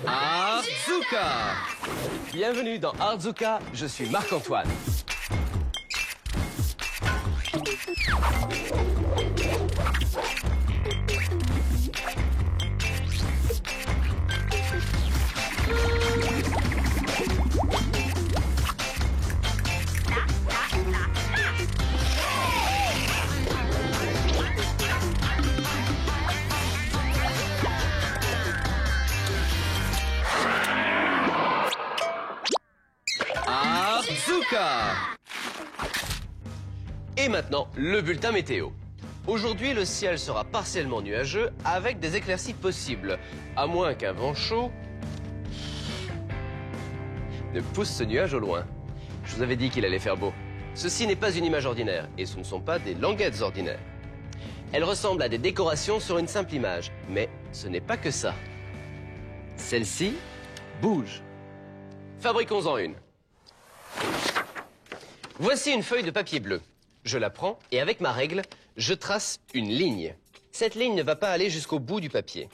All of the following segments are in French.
Artzuka! Bienvenue dans Artzuka, je suis Marc-Antoine. Artzuka! Et maintenant, le bulletin météo. Aujourd'hui, le ciel sera partiellement nuageux avec des éclaircies possibles, à moins qu'un vent chaud ne pousse ce nuage au loin. Je vous avais dit qu'il allait faire beau. Ceci n'est pas une image ordinaire et ce ne sont pas des languettes ordinaires. Elles ressemblent à des décorations sur une simple image, mais ce n'est pas que ça. Celle-ci bouge. Fabriquons-en une. Voici une feuille de papier bleu. Je la prends et avec ma règle, je trace une ligne. Cette ligne ne va pas aller jusqu'au bout du papier.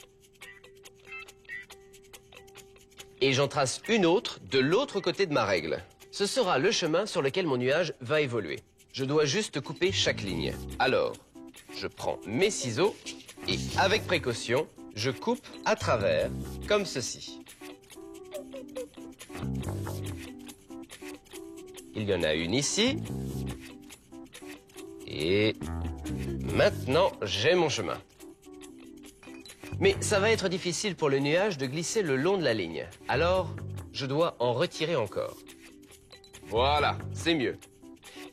Et j'en trace une autre de l'autre côté de ma règle. Ce sera le chemin sur lequel mon nuage va évoluer. Je dois juste couper chaque ligne. Alors, je prends mes ciseaux et avec précaution, je coupe à travers, comme ceci. Il y en a une ici. Et maintenant, j'ai mon chemin. Mais ça va être difficile pour le nuage de glisser le long de la ligne. Alors, je dois en retirer encore. Voilà, c'est mieux.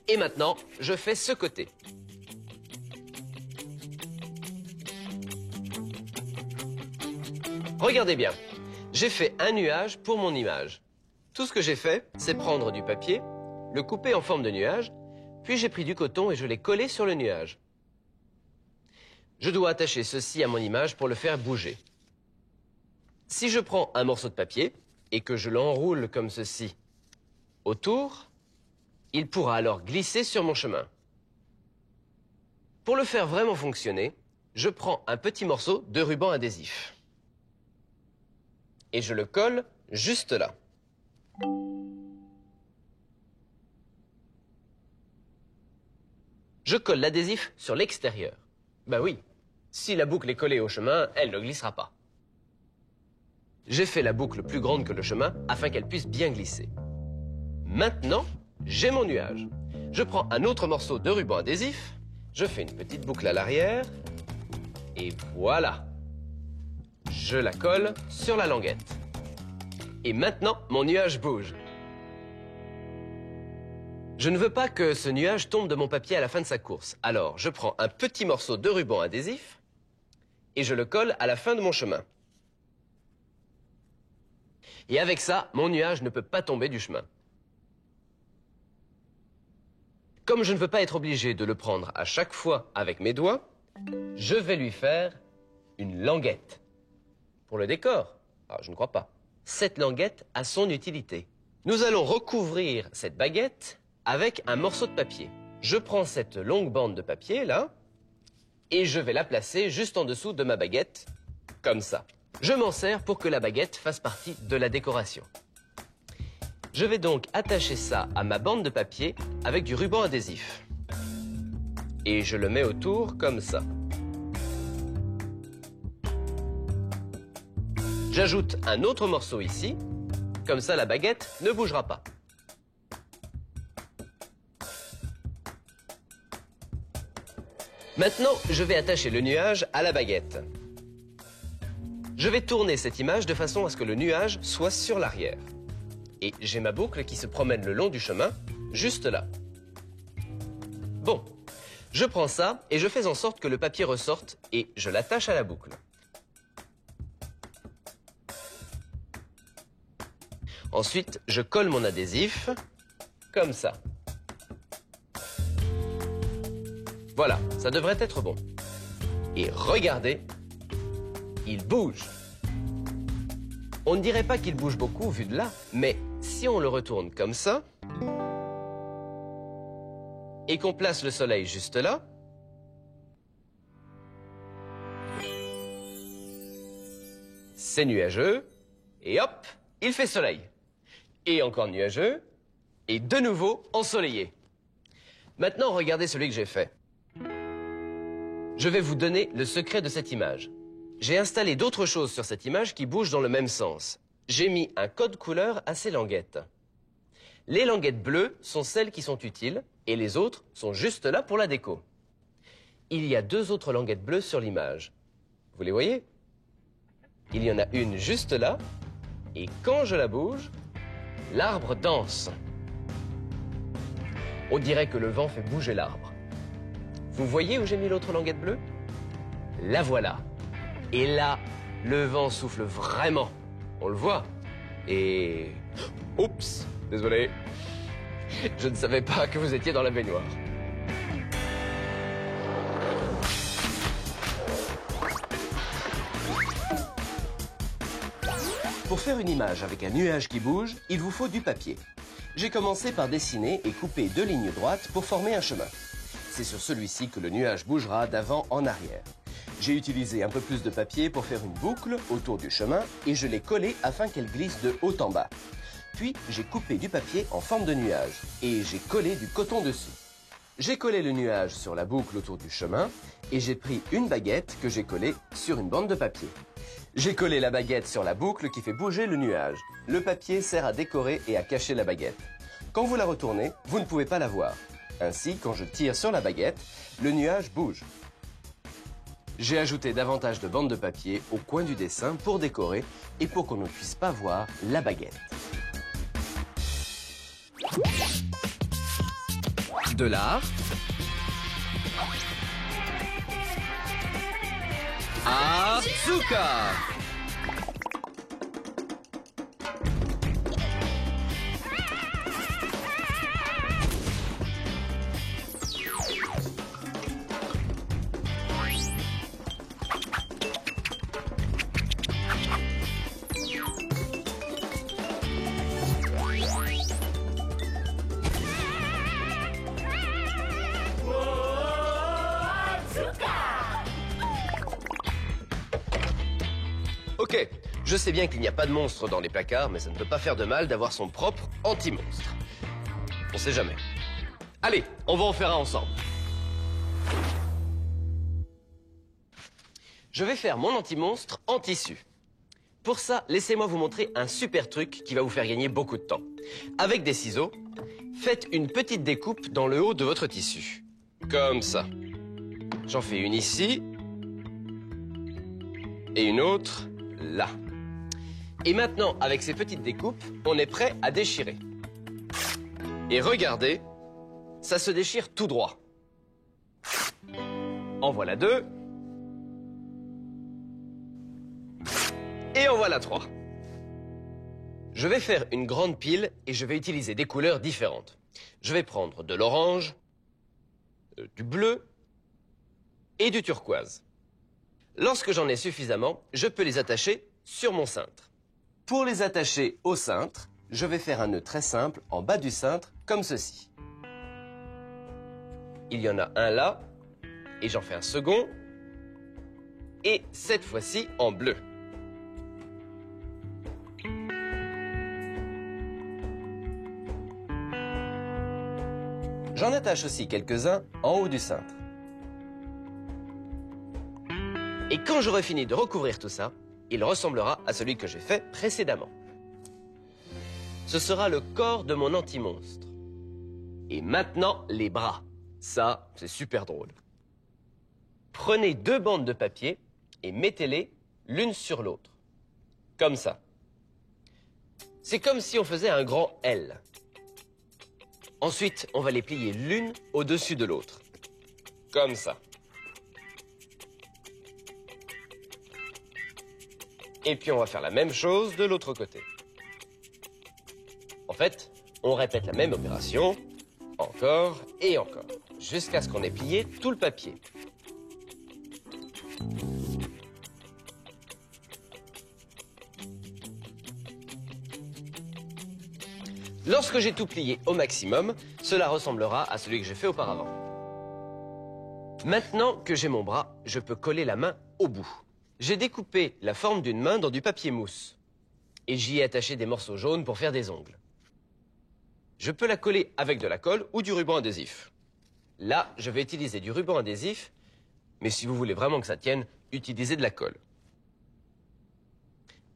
Et maintenant, je fais ce côté. Regardez bien, j'ai fait un nuage pour mon image. Tout ce que j'ai fait, c'est prendre du papier, le couper en forme de nuage, puis j'ai pris du coton et je l'ai collé sur le nuage. Je dois attacher ceci à mon image pour le faire bouger. Si je prends un morceau de papier et que je l'enroule comme ceci autour, il pourra alors glisser sur mon chemin. Pour le faire vraiment fonctionner, je prends un petit morceau de ruban adhésif. Et je le colle juste là. Je colle l'adhésif sur l'extérieur. Ben oui, si la boucle est collée au chemin, elle ne glissera pas. J'ai fait la boucle plus grande que le chemin afin qu'elle puisse bien glisser. Maintenant, j'ai mon nuage. Je prends un autre morceau de ruban adhésif, je fais une petite boucle à l'arrière, et voilà. Je la colle sur la languette. Et maintenant, mon nuage bouge. Je ne veux pas que ce nuage tombe de mon papier à la fin de sa course. Alors, je prends un petit morceau de ruban adhésif et je le colle à la fin de mon chemin. Et avec ça, mon nuage ne peut pas tomber du chemin. Comme je ne veux pas être obligé de le prendre à chaque fois avec mes doigts, je vais lui faire une languette. Pour le décor? Ah, je ne crois pas. Cette languette a son utilité. Nous allons recouvrir cette baguette avec un morceau de papier. Je prends cette longue bande de papier, là, et je vais la placer juste en dessous de ma baguette, comme ça. Je m'en sers pour que la baguette fasse partie de la décoration. Je vais donc attacher ça à ma bande de papier avec du ruban adhésif. Et je le mets autour comme ça. J'ajoute un autre morceau ici, comme ça la baguette ne bougera pas. Maintenant, je vais attacher le nuage à la baguette. Je vais tourner cette image de façon à ce que le nuage soit sur l'arrière. Et j'ai ma boucle qui se promène le long du chemin, juste là. Bon, je prends ça et je fais en sorte que le papier ressorte et je l'attache à la boucle. Ensuite, je colle mon adhésif, comme ça. Voilà, ça devrait être bon. Et regardez, il bouge. On ne dirait pas qu'il bouge beaucoup vu de là, mais si on le retourne comme ça, et qu'on place le soleil juste là, c'est nuageux, Et hop, il fait soleil. Et encore nuageux. Et de nouveau ensoleillé. Maintenant, regardez celui que j'ai fait. Je vais vous donner le secret de cette image. J'ai installé d'autres choses sur cette image qui bougent dans le même sens. J'ai mis un code couleur à ces languettes. Les languettes bleues sont celles qui sont utiles et les autres sont juste là pour la déco. Il y a 2 autres languettes bleues sur l'image. Vous les voyez? Il y en a une juste là et quand je la bouge, l'arbre danse. On dirait que le vent fait bouger l'arbre. Vous voyez où j'ai mis l'autre languette bleue? La voilà. Et là, le vent souffle vraiment. On le voit. Et... Oups, désolé. Je ne savais pas que vous étiez dans la baignoire. Pour faire une image avec un nuage qui bouge, il vous faut du papier. J'ai commencé par dessiner et couper 2 lignes droites pour former un chemin. C'est sur celui-ci que le nuage bougera d'avant en arrière. J'ai utilisé un peu plus de papier pour faire une boucle autour du chemin et je l'ai collée afin qu'elle glisse de haut en bas. Puis j'ai coupé du papier en forme de nuage et j'ai collé du coton dessus. J'ai collé le nuage sur la boucle autour du chemin et j'ai pris une baguette que j'ai collée sur une bande de papier. J'ai collé la baguette sur la boucle qui fait bouger le nuage. Le papier sert à décorer et à cacher la baguette. Quand vous la retournez, vous ne pouvez pas la voir. Ainsi, quand je tire sur la baguette, le nuage bouge. J'ai ajouté davantage de bandes de papier au coin du dessin pour décorer et pour qu'on ne puisse pas voir la baguette. De l'art. Asuka. Ok, je sais bien qu'il n'y a pas de monstre dans les placards, mais ça ne peut pas faire de mal d'avoir son propre anti-monstre. On sait jamais. Allez, on va en faire un ensemble. Je vais faire mon anti-monstre en tissu. Pour ça, laissez-moi vous montrer un super truc qui va vous faire gagner beaucoup de temps. Avec des ciseaux, faites une petite découpe dans le haut de votre tissu. Comme ça. J'en fais une ici. Et une autre là. Et maintenant, avec ces petites découpes, on est prêt à déchirer. Et regardez, ça se déchire tout droit. En voilà 2. Et en voilà 3. Je vais faire une grande pile et je vais utiliser des couleurs différentes. Je vais prendre de l'orange, du bleu et du turquoise. Lorsque j'en ai suffisamment, je peux les attacher sur mon cintre. Pour les attacher au cintre, je vais faire un nœud très simple en bas du cintre, comme ceci. Il y en a un là, et j'en fais un second, et cette fois-ci en bleu. J'en attache aussi quelques-uns en haut du cintre. Et quand j'aurai fini de recouvrir tout ça, il ressemblera à celui que j'ai fait précédemment. Ce sera le corps de mon anti-monstre. Et maintenant, les bras. Ça, c'est super drôle. Prenez 2 bandes de papier et mettez-les l'une sur l'autre. Comme ça. C'est comme si on faisait un grand L. Ensuite, on va les plier l'une au-dessus de l'autre. Comme ça. Et puis on va faire la même chose de l'autre côté. En fait, on répète la même opération, encore et encore, jusqu'à ce qu'on ait plié tout le papier. Lorsque j'ai tout plié au maximum, cela ressemblera à celui que j'ai fait auparavant. Maintenant que j'ai mon bras, je peux coller la main au bout. J'ai découpé la forme d'une main dans du papier mousse. et j'y ai attaché des morceaux jaunes pour faire des ongles. Je peux la coller avec de la colle ou du ruban adhésif. Là, je vais utiliser du ruban adhésif, mais si vous voulez vraiment que ça tienne, utilisez de la colle.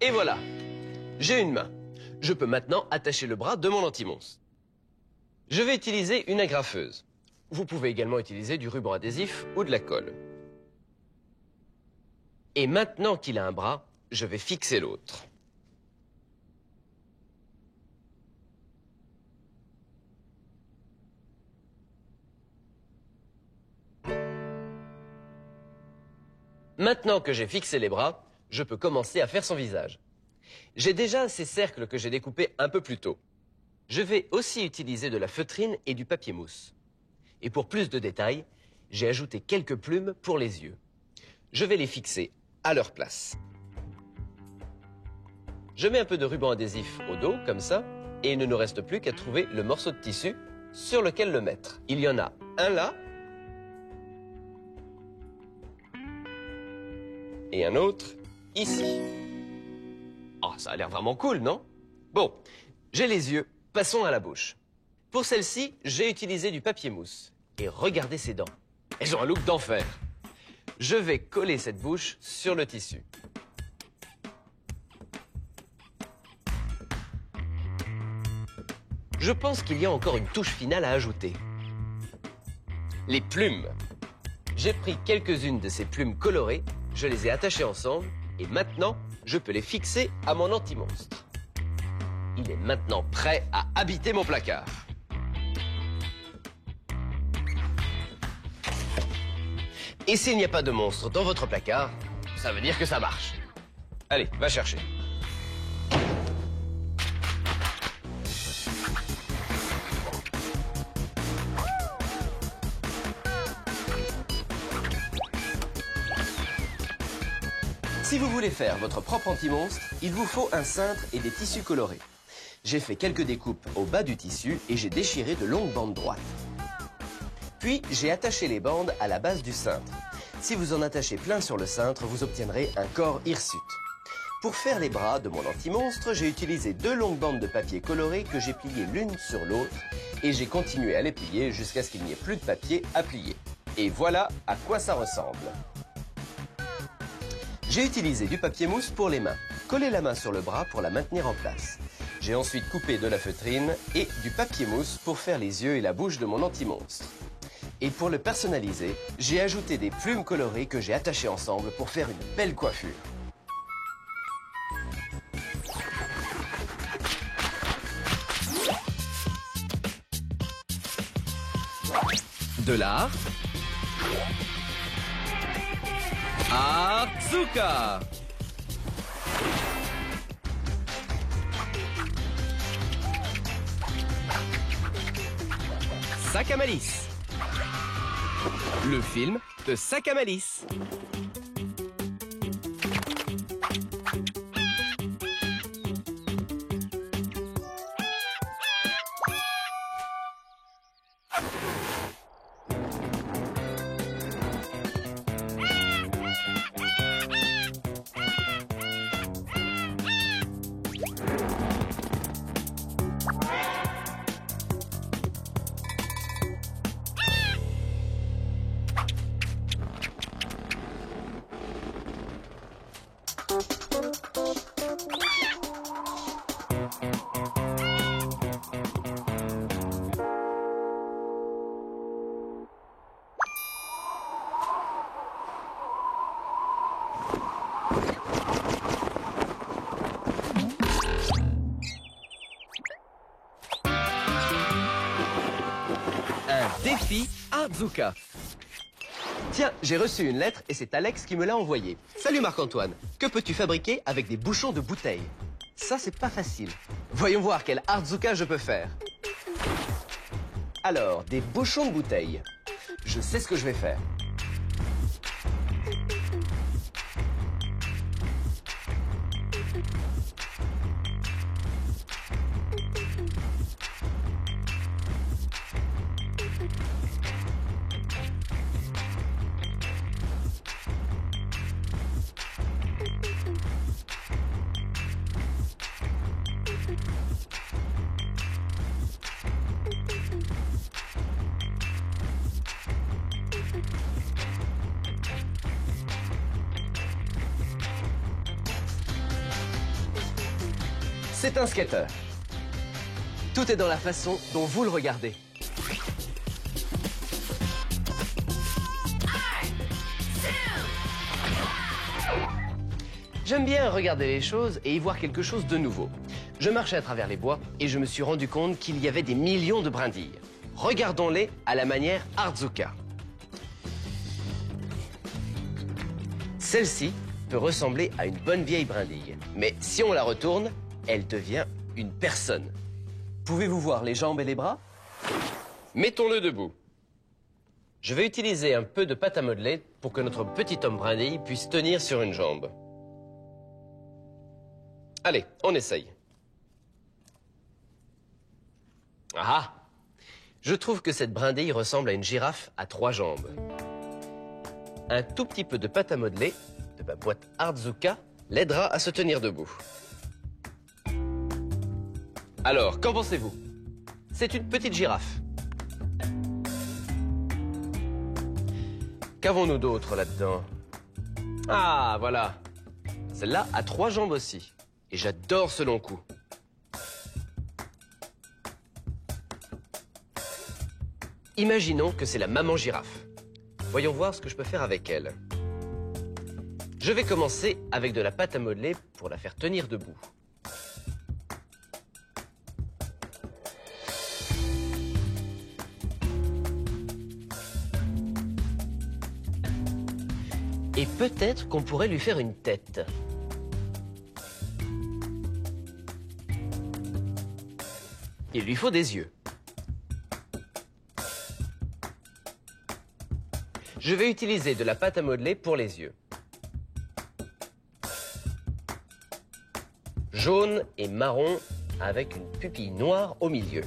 Et voilà, j'ai une main. Je peux maintenant attacher le bras de mon anti-monstre. Je vais utiliser une agrafeuse. Vous pouvez également utiliser du ruban adhésif ou de la colle. Et maintenant qu'il a un bras, je vais fixer l'autre. Maintenant que j'ai fixé les bras, je peux commencer à faire son visage. J'ai déjà ces cercles que j'ai découpés un peu plus tôt. Je vais aussi utiliser de la feutrine et du papier mousse. Et pour plus de détails, j'ai ajouté quelques plumes pour les yeux. Je vais les fixer à leur place. Je mets un peu de ruban adhésif au dos, comme ça, et il ne nous reste plus qu'à trouver le morceau de tissu sur lequel le mettre. Il y en a un là, et un autre ici. Oh, ça a l'air vraiment cool, non? Bon, j'ai les yeux, passons à la bouche. Pour celle-ci, j'ai utilisé du papier mousse. Et regardez ces dents, elles ont un look d'enfer. Je vais coller cette bouche sur le tissu. Je pense qu'il y a encore une touche finale à ajouter. Les plumes. J'ai pris quelques-unes de ces plumes colorées, je les ai attachées ensemble et maintenant, je peux les fixer à mon anti-monstre. Il est maintenant prêt à habiter mon placard. Et s'il n'y a pas de monstre dans votre placard, ça veut dire que ça marche. Allez, va chercher. Si vous voulez faire votre propre anti-monstre, il vous faut un cintre et des tissus colorés. J'ai fait quelques découpes au bas du tissu et j'ai déchiré de longues bandes droites. Puis, j'ai attaché les bandes à la base du cintre. Si vous en attachez plein sur le cintre, vous obtiendrez un corps hirsute. Pour faire les bras de mon anti-monstre, j'ai utilisé 2 longues bandes de papier coloré que j'ai pliées l'une sur l'autre et j'ai continué à les plier jusqu'à ce qu'il n'y ait plus de papier à plier. Et voilà à quoi ça ressemble. J'ai utilisé du papier mousse pour les mains. Collez la main sur le bras pour la maintenir en place. J'ai ensuite coupé de la feutrine et du papier mousse pour faire les yeux et la bouche de mon anti-monstre. Et pour le personnaliser, j'ai ajouté des plumes colorées que j'ai attachées ensemble pour faire une belle coiffure. De l'art. Artzuka! Sac à malice. Le film de Sac à malice. Défi Artzuka. Tiens, j'ai reçu une lettre et c'est Alex qui me l'a envoyée. Salut Marc-Antoine, que peux-tu fabriquer avec des bouchons de bouteilles? Ça, c'est pas facile. Voyons voir quel Artzuka je peux faire. Alors, des bouchons de bouteilles. Je sais ce que je vais faire. C'est un skater. Tout est dans la façon dont vous le regardez. J'aime bien regarder les choses et y voir quelque chose de nouveau. Je marchais à travers les bois et je me suis rendu compte qu'il y avait des millions de brindilles. Regardons-les à la manière Artsuka. Celle-ci peut ressembler à une bonne vieille brindille, mais si on la retourne, elle devient une personne. Pouvez-vous voir les jambes et les bras? Mettons-le debout. Je vais utiliser un peu de pâte à modeler pour que notre petit homme brindille puisse tenir sur une jambe. Allez, on essaye. Ah! Je trouve que cette brindille ressemble à une girafe à 3 jambes. Un tout petit peu de pâte à modeler de ma boîte Artsuka l'aidera à se tenir debout. Alors, qu'en pensez-vous? C'est une petite girafe. Qu'avons-nous d'autre là-dedans? Ah, voilà. Celle-là a 3 jambes aussi. Et j'adore ce long cou. Imaginons que c'est la maman girafe. Voyons voir ce que je peux faire avec elle. Je vais commencer avec de la pâte à modeler pour la faire tenir debout. Et peut-être qu'on pourrait lui faire une tête. Il lui faut des yeux. Je vais utiliser de la pâte à modeler pour les yeux. Jaune et marron avec une pupille noire au milieu.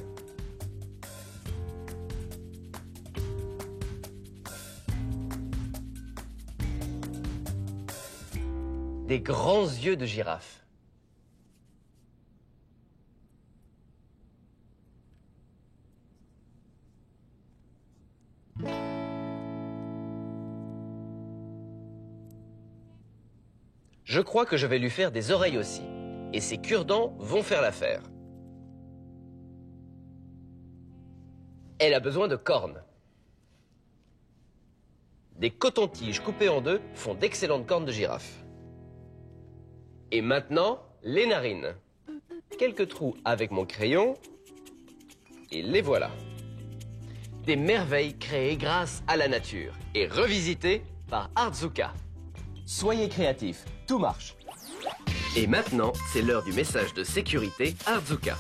Des grands yeux de girafe. Je crois que je vais lui faire des oreilles aussi. Et ses cure-dents vont faire l'affaire. Elle a besoin de cornes. Des cotons-tiges coupés en deux font d'excellentes cornes de girafe. Et maintenant, les narines. Quelques trous avec mon crayon. Et les voilà. Des merveilles créées grâce à la nature et revisitées par Artsuka. Soyez créatifs, tout marche. Et maintenant, c'est l'heure du message de sécurité Artsuka.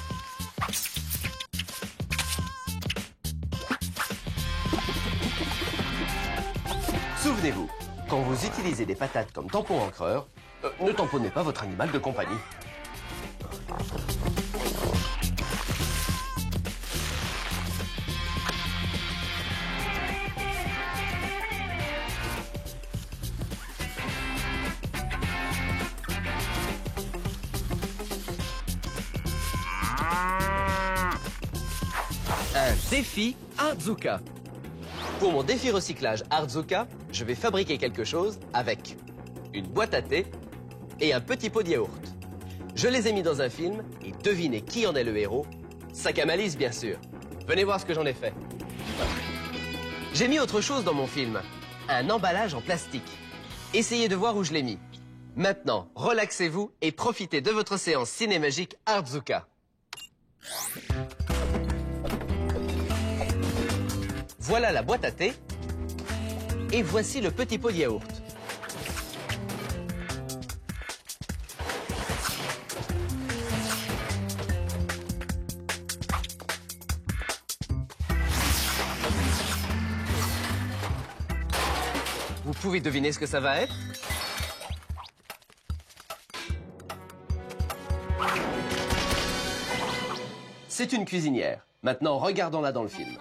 Souvenez-vous, quand vous utilisez des patates comme tampon encreur, ne tamponnez pas votre animal de compagnie. Un défi Artsuka. Pour mon défi recyclage Artsuka, je vais fabriquer quelque chose avec une boîte à thé et un petit pot de yaourt. Je les ai mis dans un film et devinez qui en est le héros? Sac à malice, bien sûr. Venez voir ce que j'en ai fait. J'ai mis autre chose dans mon film. Un emballage en plastique. Essayez de voir où je l'ai mis. Maintenant, relaxez-vous et profitez de votre séance cinémagique Artsuka. Voilà la boîte à thé. Et voici le petit pot de yaourt. Vous pouvez deviner ce que ça va être? C'est une cuisinière. Maintenant, regardons-la dans le film.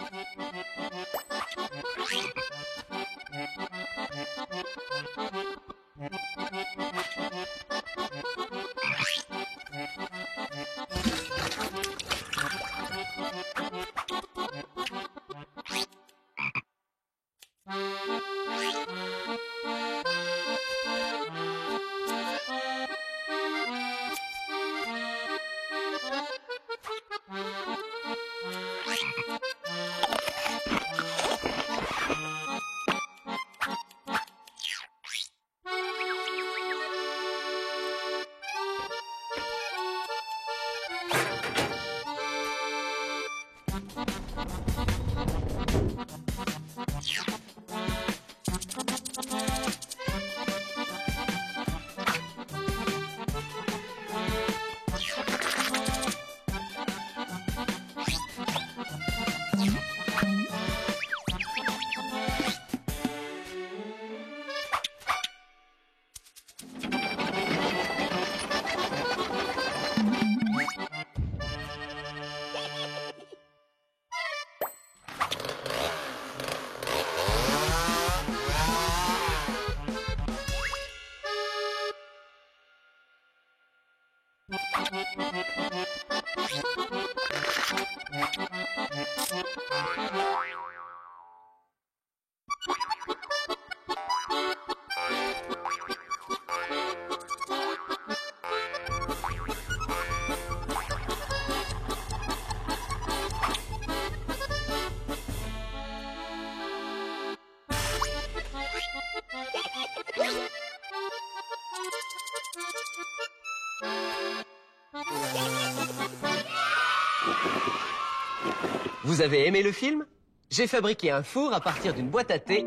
Vous avez aimé le film? J'ai fabriqué un four à partir d'une boîte à thé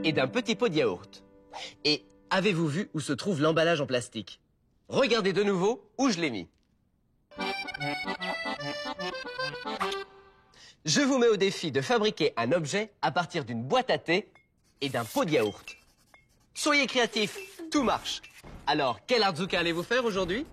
et d'un petit pot de yaourt. Et avez-vous vu où se trouve l'emballage en plastique? Regardez de nouveau où je l'ai mis. Je vous mets au défi de fabriquer un objet à partir d'une boîte à thé et d'un pot de yaourt. Soyez créatifs, tout marche. Alors, quel Art Zuka allez-vous faire aujourd'hui?